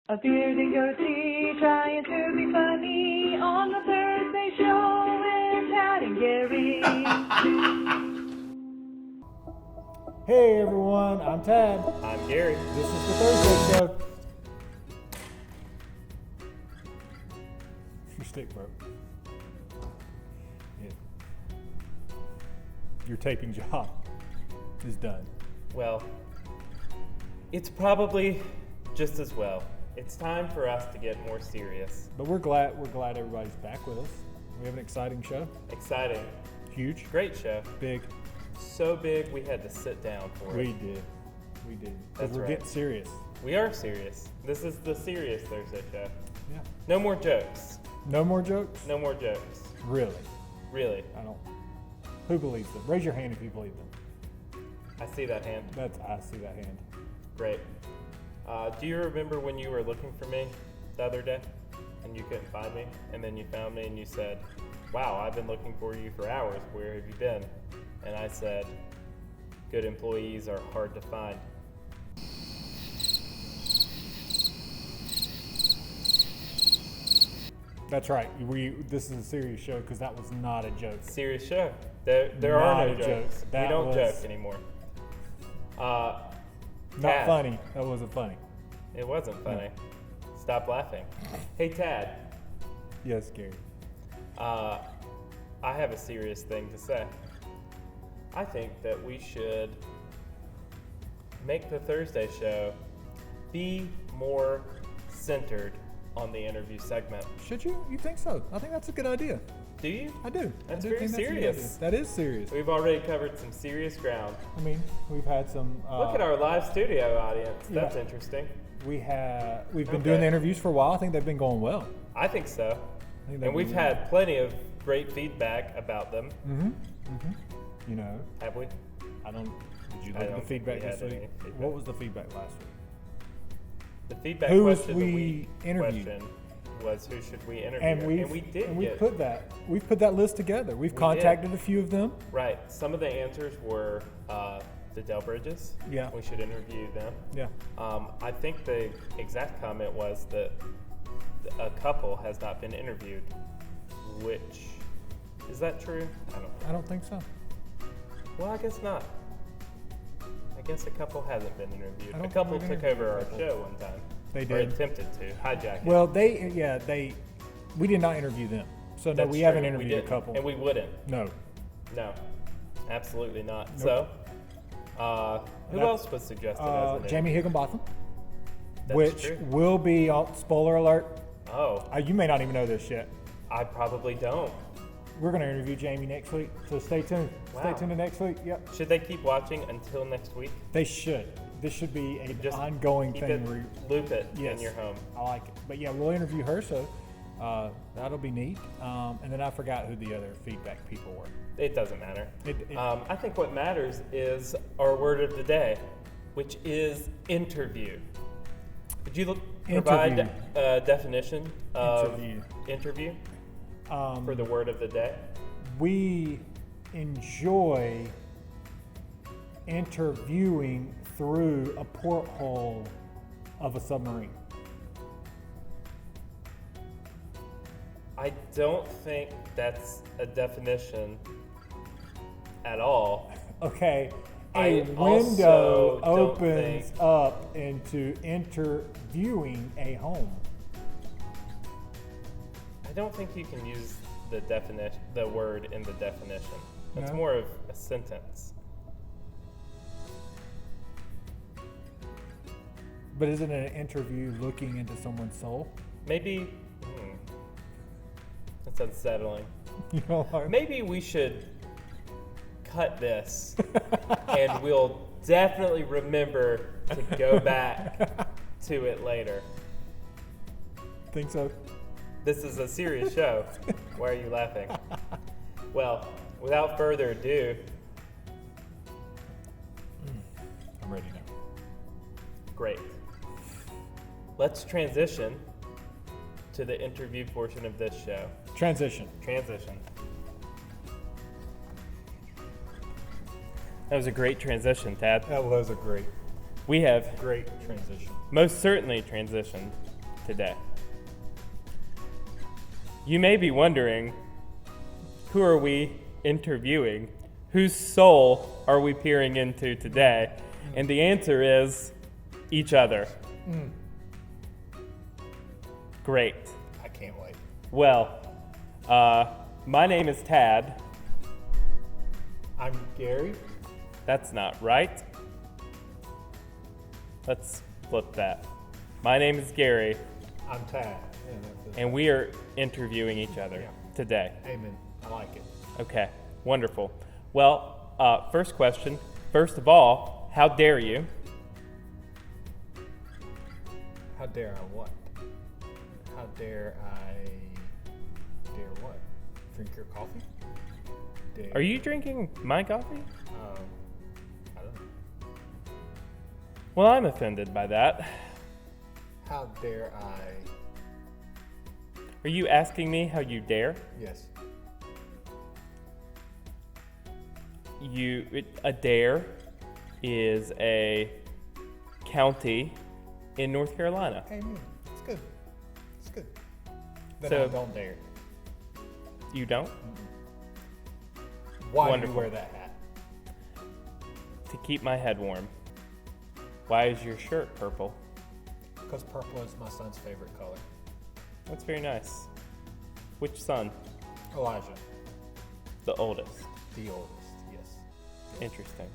Appearing guilty, trying to be funny on the Thursday show with Tad and Gary. Hey everyone, I'm Tad. I'm Gary. This is the Thursday show. Your stick broke. Yeah. Your taping job is done. Well, it's probably just as well. It's time for us to get more serious. But we're glad everybody's back with us. We have an exciting show. Exciting. Huge. Great show. Big. So big we had to sit down for We it. did. Because That's we're right. getting serious. We are serious. This is the Serious Thursday show. Yeah. No more jokes. No more jokes? No more jokes. Really? Really. I don't. Who believes them? Raise your hand if you believe them. I see that hand. I see that hand. Great. Do you remember when you were looking for me the other day and you couldn't find me? And then you found me and you said, wow, I've been looking for you for hours. Where have you been? And I said, good employees are hard to find. That's right. This is a serious show because that was not a joke. Serious show. There are Not no a jokes. joke. We That don't was- joke anymore. Not Tad. funny. That wasn't funny. It wasn't funny. Stop laughing. Hey, Tad. Yes, Gary. I have a serious thing to say. I think that we should make the Thursday show be more centered on the interview segment. Should you? You think so? I think that's a good idea. Do you? I do. That's I do very think a good serious. idea. That is serious. We've already covered some serious ground. I mean, we've had some. Look at our live studio audience. That's yeah. interesting. We've been Okay. doing the interviews for a while. I think they've been going well. I think so. They've And we've been- had plenty of great feedback about them. You know, Have we? I don't. Did you I look at don't the feedback think we this had week? any feedback. What was the feedback last week? The feedback Who was question of the we week interviewed? question was who should we interview? And we put that list together. We've contacted a few of them. Right. Some of the answers were the Delbridges. Yeah. We should interview them. Yeah. I think the exact comment was that a couple has not been interviewed, which, is that true? I don't think so. Well, I guess not. I guess a couple hasn't been interviewed. I A don't couple think we've took over our interviewed a show one time. They Or did. attempted to hijack it. Well, we did not interview them. So no, That's we haven't true. interviewed a didn't. couple. And we wouldn't. No. No, absolutely not. Nope. So, who That's- else was suggested as an Jamie Higginbotham, That's which true. will be, spoiler alert, Oh, you may not even know this yet. I probably don't. We're going to interview Jamie next week, so stay tuned. Stay Wow. tuned to next week. Yep. Should they keep watching until next week? They should. This should be an Just ongoing keep thing. it, loop it Yes. in your home. I like it. But yeah, we'll interview her, so that'll be neat. And then I forgot who the other feedback people were. It doesn't matter. It- I think what matters is our word of the day, which is interview. Could you provide Interview. a definition of Interview. interview for the word of the day? We enjoy interviewing through a porthole of a submarine. I don't think that's a definition at all. Okay. I A also window don't opens think- up into interviewing a home. I don't think you can use the word in the definition. It's No? more of a sentence. But isn't it an interview looking into someone's soul? Maybe, that's unsettling. You know what? Maybe we should cut this and we'll definitely remember to go back to it later. Think so? This is a serious show. Why are you laughing? Well, without further ado, I'm ready now. great. Let's transition to the interview portion of this show. Transition. That was a great transition, Tad. That was a great We have transition. most certainly transitioned today. You may be wondering, who are we interviewing? Whose soul are we peering into today? And the answer is each other. Great. I can't wait. Well, my name is Tad. I'm Gary. That's not right. Let's flip that. My name is Gary, I'm Tad. and we are interviewing each other today. Amen. I like it. Okay, wonderful. Well, first question. First of all, how dare you? How dare I what? How dare I dare what? Drink your coffee? Dare, Are you drinking my coffee? I don't know. Well, I'm offended by that. How dare I? Are you asking me how you dare? Yes. A dare is a county in North Carolina. Amen. It's good. It's good. Then So- I don't dare. You don't? Why Wonderful. do you wear that hat? To keep my head warm. Why is your shirt purple? Because purple is my son's favorite color. That's very nice. Which son? Elijah, The oldest. the oldest. Yes. Interesting.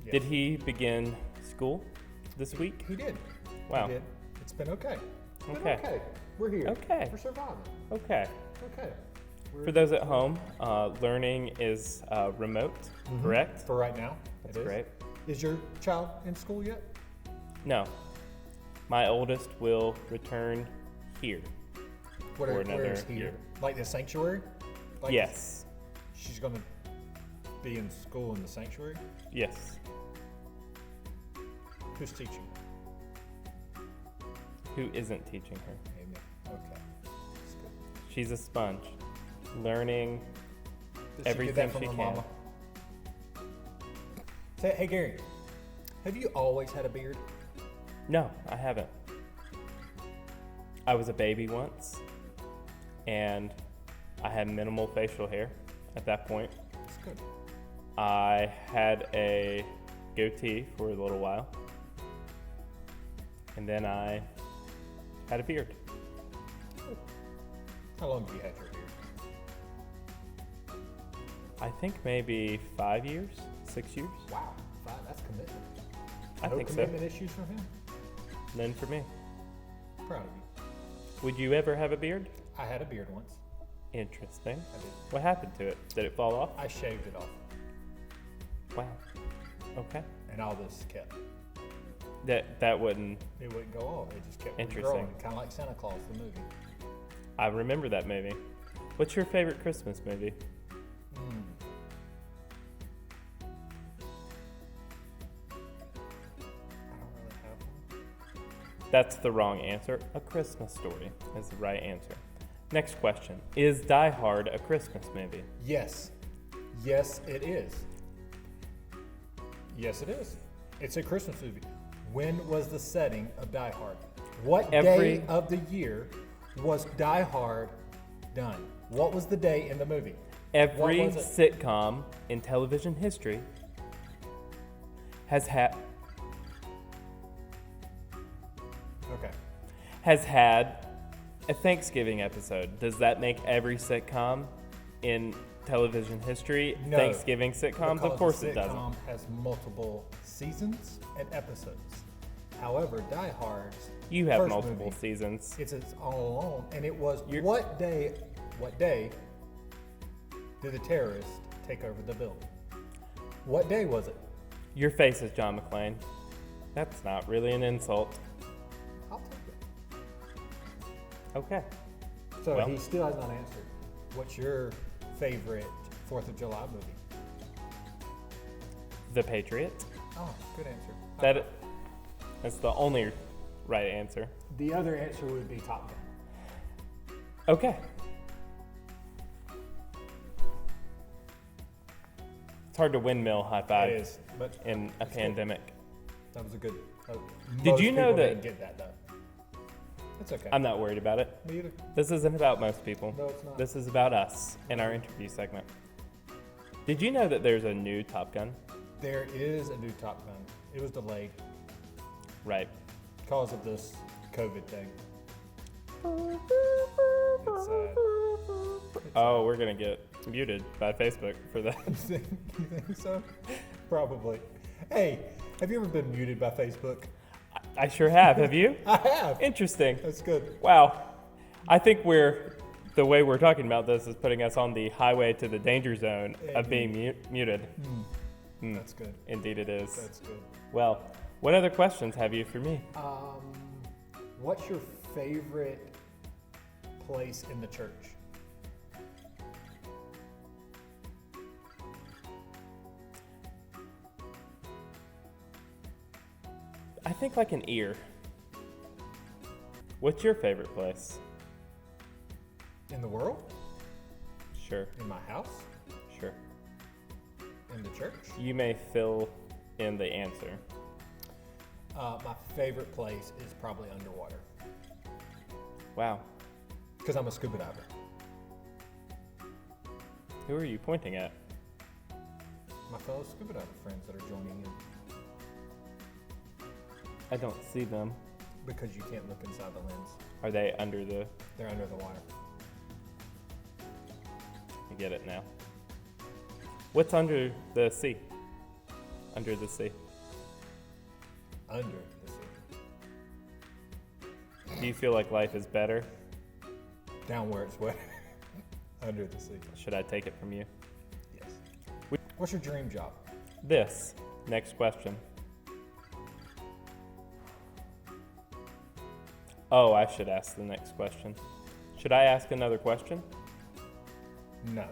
Yes. Did he begin school this week? He did. Wow. He did. It's been okay. It's been Okay. okay. We're here. Okay. We're surviving. Okay. Okay. For those at home, learning is remote, correct? For right now. That's it is. great. Is your child in school yet? No. My oldest will return here. What For are, another where is here? year. Like the sanctuary? Like Yes. She's going to be in school in the sanctuary? Yes. Who's teaching? Who isn't teaching her? Amen. Okay. That's good. She's a sponge, learning Did everything she get that from she her can. mama? Say, hey Gary, have you always had a beard? No, I haven't. I was a baby once, and I had minimal facial hair at that point. That's good. I had a goatee for a little while, and then I had a beard. How long have you had your beard? I think maybe 5 years, 6 years. Wow, that's commitment. I no think so. commitment issues from him? None for me. Proud of you. Would you ever have a beard? I had a beard once. Interesting. I did. What happened to it? Did it fall off? I shaved it off, Wow. Okay. and all this kept. That wouldn't. It wouldn't go off. It just kept Interesting. growing, kind of like Santa Claus, the movie. I remember that movie. What's your favorite Christmas movie? I don't really have one. That's the wrong answer. A Christmas Story is the right answer. Next question. Is Die Hard a Christmas movie? Yes. Yes, it is. Yes, it is. It's a Christmas movie. When was the setting of Die Hard? What day of the year was Die Hard done? What was the day in the movie? Every What was it? sitcom in television history has had Okay. a Thanksgiving episode. Does that make every sitcom in television history No, Thanksgiving sitcoms? Because Of course a it doesn't. sitcom has multiple seasons and episodes. However, Die Hard's You have first multiple movie, seasons. It's all alone, and it was You're- what day did the terrorists take over the building? What day was it? Your face is John McClane. That's not really an insult. I'll take it. Okay. So Well- he still has not answered. What's your favorite 4th of July movie? The Patriot. Oh, good answer. That's the only right answer. The other answer would be Top Gun. Okay. It's hard to windmill high five It is, but in a it's good. pandemic. That was a good. Did most you know people that- didn't get that though? It's okay. I'm not worried about it. Me either. This isn't about most people. No, it's not. This is about us in our interview segment. Did you know that there's a new Top Gun? There is a new Top Gun. It was delayed Right. because of this COVID thing. It's sad. Oh, we're going to get muted by Facebook for that. You think so? Probably. Hey, have you ever been muted by Facebook? I sure have. Have you? I have. Interesting. That's good. Wow. I think the way we're talking about this is putting us on the highway to the danger zone of being muted. That's good. Indeed it is. That's good. Well, what other questions have you for me? What's your favorite place in the church? I think like an ear. What's your favorite place? In the world? Sure, In my house? sure. In the church? You may fill in the answer. My favorite place is probably underwater Wow. because I'm a scuba diver. Who are you pointing at? My fellow scuba diver friends that are joining in I don't see them. because you can't look inside the lens. Are they under the... They're under the water. I get it now. What's under the sea? Under the sea. Under the sea. Do you feel like life is better? Down where it's wet. Under the sea. Should I take it from you? Yes. What's your dream job? This. Next question. Oh, I should ask the next question. Should I ask another question? No.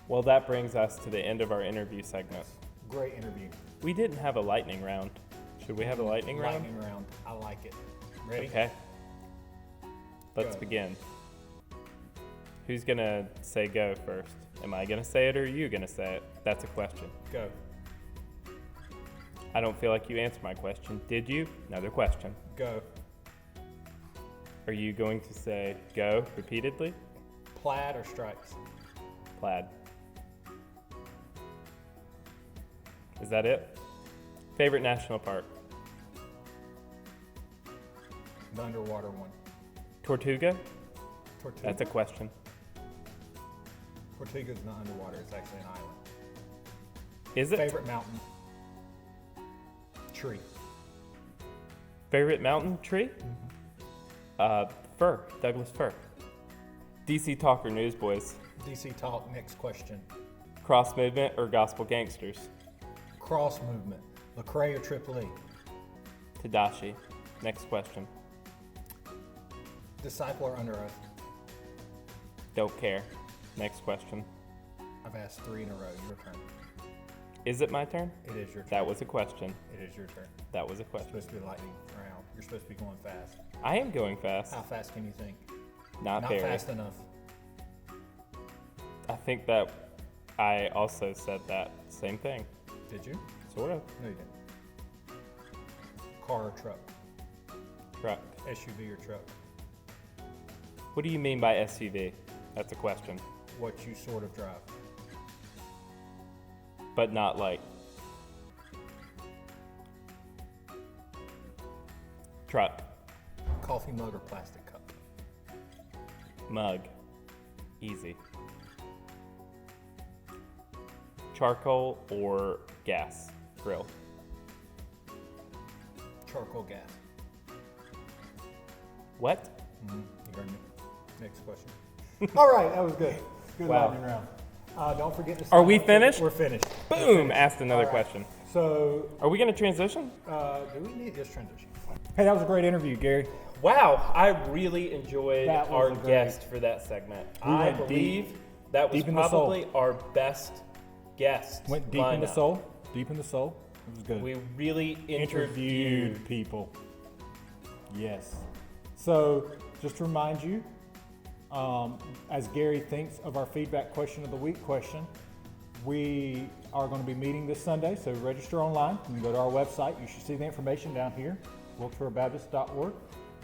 Well, that brings us to the end of our interview segment. Great interview. We didn't have a lightning round. Should we have a lightning round? Lightning round. I like it. Ready? Okay. Let's Go. begin. Who's gonna say go first? Am I gonna say it or are you gonna say it? That's a question. Go. I don't feel like you answered my question. Did you? Another question. Go. Are you going to say go repeatedly? Plaid or stripes? Plaid. Is that it? Favorite national park? The underwater one. Tortuga? Tortuga? That's a question. Tortuga's not underwater. It's actually an island. Is it? Favorite mountain? Tree. Favorite mountain tree? Fir. Douglas fir. DC Talk or Newsboys? DC Talk. Next question. Cross movement or gospel gangsters? Cross movement. Lecrae or Triple E? Tadashi. Next question. Disciple or under oath? Don't care. Next question. I've asked 3 in a row. Your turn. Is it my turn? It is your turn. That was a question. It is your turn. That was a It's question. supposed to be a lightning round. You're supposed to be going fast. I am going fast. How fast can you think? Not Not very. fast enough. I think that I also said that same thing. Did you? Sort of. No, you didn't. Car or truck? Truck. SUV or truck? What do you mean by SUV? That's a question. What you sort of drive? But not like. Truck. Coffee mug or plastic cup? Mug. Easy. Charcoal or gas grill? Charcoal gas. What? You heard me. Next question. All right, that was good. Good Wow. lightning round. Don't forget to. Are we sign up. finished? We're finished. We're Boom! finished. Asked another All right. question. So, Are we going to transition? do we need this transition? Hey, that was a great interview, Gary. Wow, I really enjoyed That was our a great- guest for that segment. We I went believe that was deep in the soul. probably our best guest. Went deep in the lineup. soul. Deep in the soul. It was good. We really interviewed. people. Yes. So, just to remind you, as Gary thinks of our feedback question of the week question, we are going to be meeting this Sunday. So register online. You can go to our website. You should see the information down here. wilkesborobaptist.org.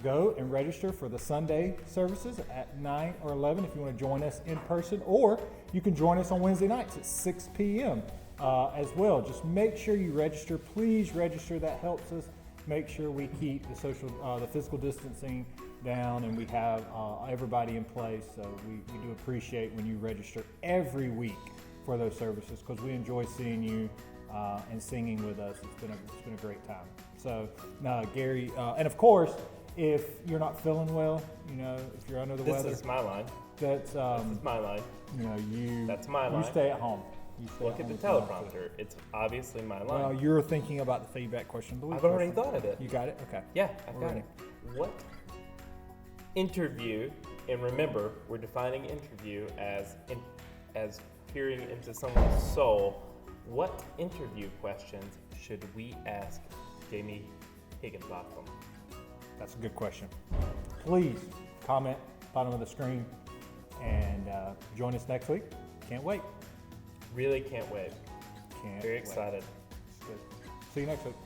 Go and register for the Sunday services at 9 or 11 if you want to join us in person, or you can join us on Wednesday nights at 6 p.m. As well. Just make sure you register. Please register. That helps us make sure we keep the physical distancing down, and we have everybody in place. So we do appreciate when you register every week for those services, because we enjoy seeing you and singing with us. It's been a great time. So Gary, and of course, if you're not feeling well, if you're under the weather, This is my line. That's This is my line. That's my line. You stay at home. Look at the teleprompter. It's obviously my line. Well, you're thinking about the feedback question of the week. I've already thought of it. You got it? Okay. Yeah, I've got it. What interview, and remember, we're defining interview as peering into someone's soul. What interview questions should we ask Jamie Higginbotham? That's a good question. Please comment bottom of the screen and join us next week. Can't wait. Really can't wait. Can't Very wait. excited. Good. See you next week.